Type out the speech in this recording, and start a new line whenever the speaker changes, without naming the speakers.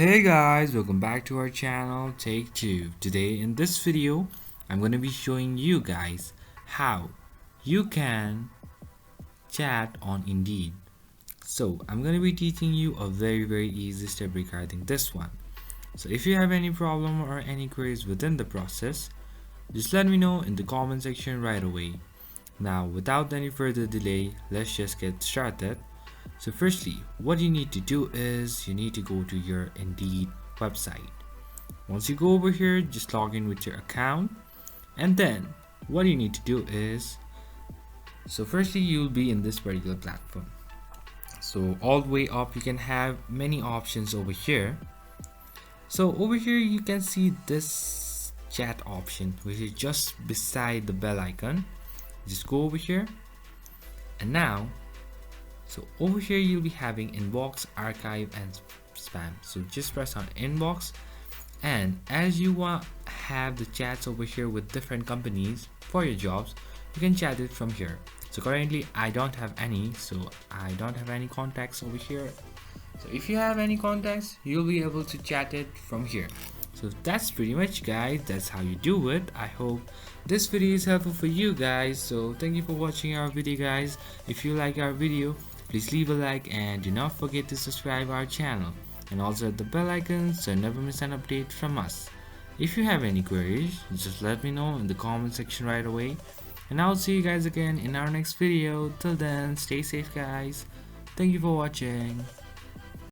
Hey guys, welcome back to our channel Take 2. Today in this video, I'm going to be showing you guys how you can chat on Indeed. So I'm going to be teaching you a very easy step regarding this one. So if you have any problem or any queries within the process, just let me know in the comment section right away. Now without any further delay, let's just get started. So firstly, what you need to do is you need to go to your Indeed website. Once you go over here, just log in with your account, and then what you need to do is, so firstly you'll be in this particular platform. So all the way up you can have many options over here. So over here you can see this chat option, which is just beside the bell icon. Just go over here, and now so over here you'll be having inbox, archive and spam. So just press on inbox, and as you want have the chats over here with different companies for your jobs, you can chat it from here. So currently I don't have any, so I don't have any contacts over here. So if you have any contacts, you'll be able to chat it from here. So that's pretty much, guys. That's how you do it. I hope this video is helpful for you guys. So thank you for watching our video, guys. If you like our video, please leave a like and do not forget to subscribe our channel and also hit the bell icon so never miss an update from us. If you have any queries, just let me know in the comment section right away, and I'll see you guys again in our next video. Till then, stay safe guys. Thank you for watching.